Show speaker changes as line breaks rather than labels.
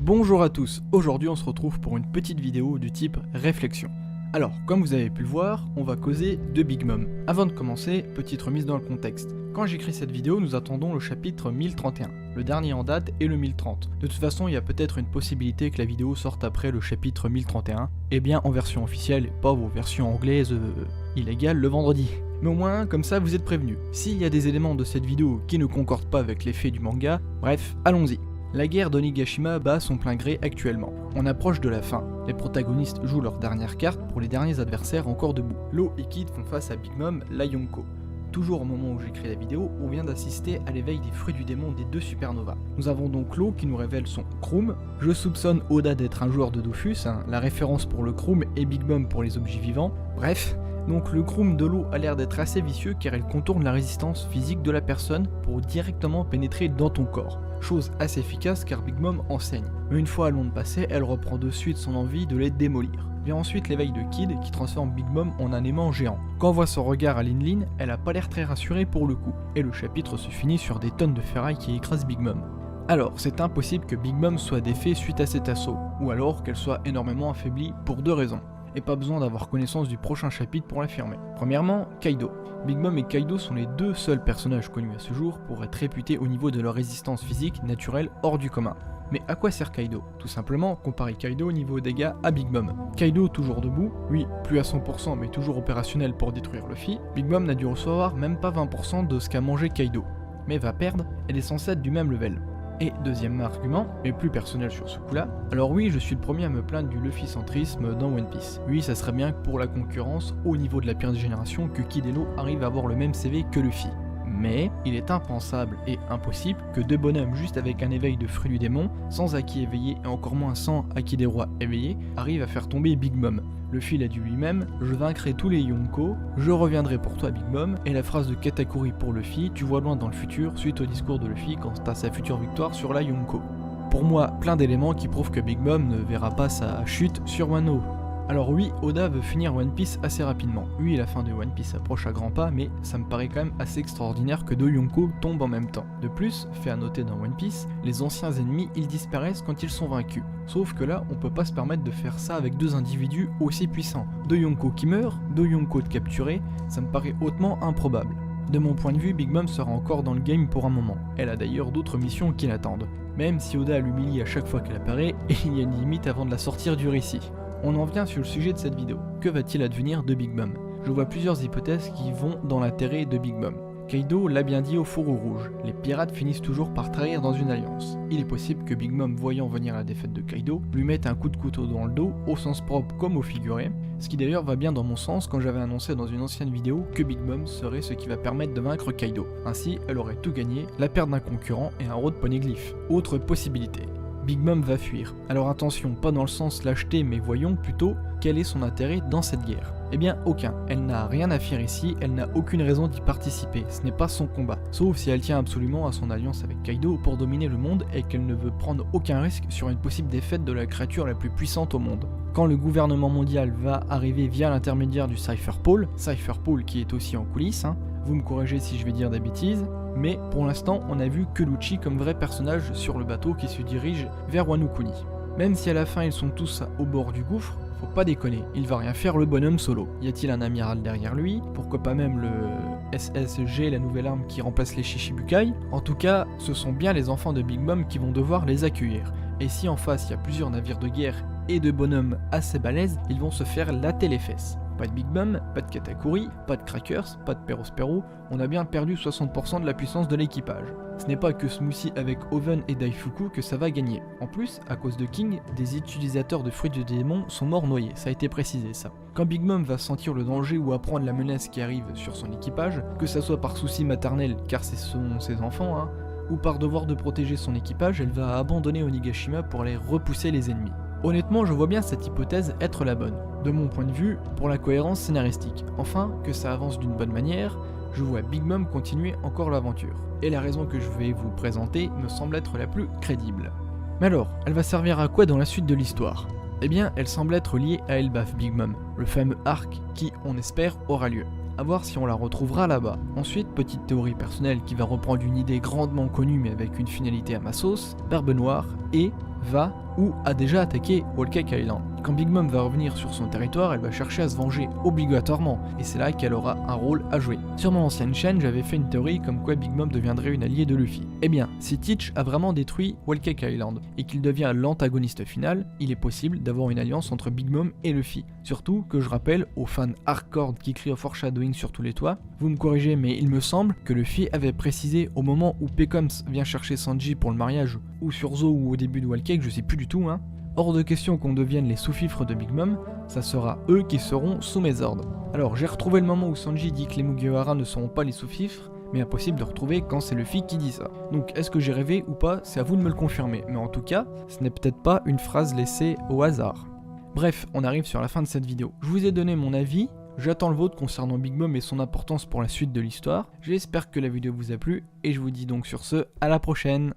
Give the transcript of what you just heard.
Bonjour à tous, aujourd'hui on se retrouve pour une petite vidéo du type réflexion. Alors, comme vous avez pu le voir, on va causer de Big Mom. Avant de commencer, petite remise dans le contexte. Quand j'écris cette vidéo, nous attendons le chapitre 1031. Le dernier en date est le 1030. De toute façon, il y a peut-être une possibilité que la vidéo sorte après le chapitre 1031, et bien en version officielle, pas vos versions anglaises illégales le vendredi. Mais au moins, comme ça, vous êtes prévenus. S'il y a des éléments de cette vidéo qui ne concordent pas avec les faits du manga, bref, allons-y. La guerre d'Onigashima bat son plein gré actuellement. On approche de la fin. Les protagonistes jouent leur dernière carte pour les derniers adversaires encore debout. Law et Kid font face à Big Mom, la Yonko. Toujours au moment où j'écris la vidéo, on vient d'assister à l'éveil des fruits du démon des deux supernovas. Nous avons donc Law qui nous révèle son Kroom. Je soupçonne Oda d'être un joueur de Dofus, la référence pour le Kroom et Big Mom pour les objets vivants. Bref. Donc le Kroom de Law a l'air d'être assez vicieux car il contourne la résistance physique de la personne pour directement pénétrer dans ton corps. Chose assez efficace car Big Mom enseigne. Mais une fois à l'onde passée, elle reprend de suite son envie de les démolir. Vient ensuite l'éveil de Kid qui transforme Big Mom en un aimant géant. Quand on voit son regard à Lin Lin, elle a pas l'air très rassurée pour le coup. Et le chapitre se finit sur des tonnes de ferraille qui écrasent Big Mom. Alors, c'est impossible que Big Mom soit défait suite à cet assaut, ou alors qu'elle soit énormément affaiblie pour deux raisons. Et pas besoin d'avoir connaissance du prochain chapitre pour l'affirmer. Premièrement, Kaido. Big Mom et Kaido sont les deux seuls personnages connus à ce jour pour être réputés au niveau de leur résistance physique naturelle hors du commun. Mais à quoi sert Kaido? Tout simplement comparer Kaido au niveau dégâts à Big Mom. Kaido toujours debout, lui plus à 100% mais toujours opérationnel pour détruire Luffy. Big Mom n'a dû recevoir même pas 20% de ce qu'a mangé Kaido, mais va perdre, elle est censée être du même level. Et deuxième argument, mais plus personnel sur ce coup-là, alors oui, je suis le premier à me plaindre du Luffy-centrisme dans One Piece. Oui, ça serait bien que pour la concurrence, au niveau de la pire génération, que Kid et Law arrivent à avoir le même CV que Luffy. Mais il est impensable et impossible que deux bonhommes juste avec un éveil de fruit du démon, sans Haki éveillé et encore moins sans Haki des rois éveillé, arrivent à faire tomber Big Mom. Luffy l'a dit lui-même, je vaincrai tous les Yonko, je reviendrai pour toi Big Mom, et la phrase de Katakuri pour Luffy, tu vois loin dans le futur, suite au discours de Luffy quant à sa future victoire sur la Yonko. Pour moi, plein d'éléments qui prouvent que Big Mom ne verra pas sa chute sur Wano. Alors oui, Oda veut finir One Piece assez rapidement. Oui, la fin de One Piece approche à grands pas, mais ça me paraît quand même assez extraordinaire que deux Yonko tombent en même temps. De plus, fait à noter dans One Piece, les anciens ennemis ils disparaissent quand ils sont vaincus. Sauf que là, on peut pas se permettre de faire ça avec deux individus aussi puissants. Deux Yonko qui meurent, deux Yonko de capturés, ça me paraît hautement improbable. De mon point de vue, Big Mom sera encore dans le game pour un moment. Elle a d'ailleurs d'autres missions qui l'attendent. Même si Oda l'humilie à chaque fois qu'elle apparaît, il y a une limite avant de la sortir du récit. On en vient sur le sujet de cette vidéo. Que va-t-il advenir de Big Mom? Je vois plusieurs hypothèses qui vont dans l'intérêt de Big Mom. Kaido l'a bien dit au fourreau rouge, les pirates finissent toujours par trahir dans une alliance. Il est possible que Big Mom, voyant venir la défaite de Kaido, lui mette un coup de couteau dans le dos, au sens propre comme au figuré, ce qui d'ailleurs va bien dans mon sens quand j'avais annoncé dans une ancienne vidéo que Big Mom serait ce qui va permettre de vaincre Kaido. Ainsi, elle aurait tout gagné, la perte d'un concurrent et un road poneglyph. Autre possibilité. Big Mom va fuir. Alors attention, pas dans le sens lâcheté, mais voyons plutôt quel est son intérêt dans cette guerre. Eh bien aucun, elle n'a rien à faire ici, elle n'a aucune raison d'y participer, ce n'est pas son combat. Sauf si elle tient absolument à son alliance avec Kaido pour dominer le monde et qu'elle ne veut prendre aucun risque sur une possible défaite de la créature la plus puissante au monde. Quand le gouvernement mondial va arriver via l'intermédiaire du Cypher Pole qui est aussi en coulisses, vous me corrigez si je vais dire des bêtises, mais pour l'instant on a vu que Lucci comme vrai personnage sur le bateau qui se dirige vers Wano Kuni. Même si à la fin ils sont tous au bord du gouffre, faut pas déconner, il va rien faire le bonhomme solo. Y a-t-il un amiral derrière lui? Pourquoi pas même le SSG, la nouvelle arme qui remplace les Shichibukai? En tout cas, ce sont bien les enfants de Big Mom qui vont devoir les accueillir. Et si en face il y a plusieurs navires de guerre et de bonhommes assez balèzes, ils vont se faire latter les fesses. Pas de Big Mom, pas de Katakuri, pas de Crackers, pas de Perospero, on a bien perdu 60% de la puissance de l'équipage. Ce n'est pas que Smoothie avec Oven et Daifuku que ça va gagner. En plus, à cause de King, des utilisateurs de fruits de démon sont morts noyés, ça a été précisé ça. Quand Big Mom va sentir le danger ou apprendre la menace qui arrive sur son équipage, que ça soit par souci maternel car ce sont ses enfants, ou par devoir de protéger son équipage, elle va abandonner Onigashima pour aller repousser les ennemis. Honnêtement, je vois bien cette hypothèse être la bonne, de mon point de vue, pour la cohérence scénaristique. Enfin, que ça avance d'une bonne manière, je vois Big Mom continuer encore l'aventure. Et la raison que je vais vous présenter me semble être la plus crédible. Mais alors, elle va servir à quoi dans la suite de l'histoire? Eh bien, elle semble être liée à Elbaf Big Mom, le fameux arc qui, on espère, aura lieu. A voir si on la retrouvera là-bas. Ensuite, petite théorie personnelle qui va reprendre une idée grandement connue mais avec une finalité à ma sauce, Barbe Noire va ou a déjà attaqué Whole Cake Island. Quand Big Mom va revenir sur son territoire, elle va chercher à se venger obligatoirement, et c'est là qu'elle aura un rôle à jouer. Sur mon ancienne chaîne, j'avais fait une théorie comme quoi Big Mom deviendrait une alliée de Luffy. Eh bien, si Teach a vraiment détruit Whole Cake Island, et qu'il devient l'antagoniste final, il est possible d'avoir une alliance entre Big Mom et Luffy. Surtout que je rappelle aux fans hardcore qui crient au foreshadowing sur tous les toits, vous me corrigez mais il me semble que Luffy avait précisé au moment où Pecoms vient chercher Sanji pour le mariage, ou sur Zo ou au début de Whole Cake, je sais plus du tout, hors de question qu'on devienne les sous-fifres de Big Mom, ça sera eux qui seront sous mes ordres. Alors j'ai retrouvé le moment où Sanji dit que les Mugiwara ne seront pas les sous-fifres, mais impossible de retrouver quand c'est Luffy qui dit ça. Donc est-ce que j'ai rêvé ou pas, c'est à vous de me le confirmer, mais en tout cas, ce n'est peut-être pas une phrase laissée au hasard. Bref, on arrive sur la fin de cette vidéo. Je vous ai donné mon avis, j'attends le vôtre concernant Big Mom et son importance pour la suite de l'histoire. J'espère que la vidéo vous a plu, et je vous dis donc sur ce, à la prochaine.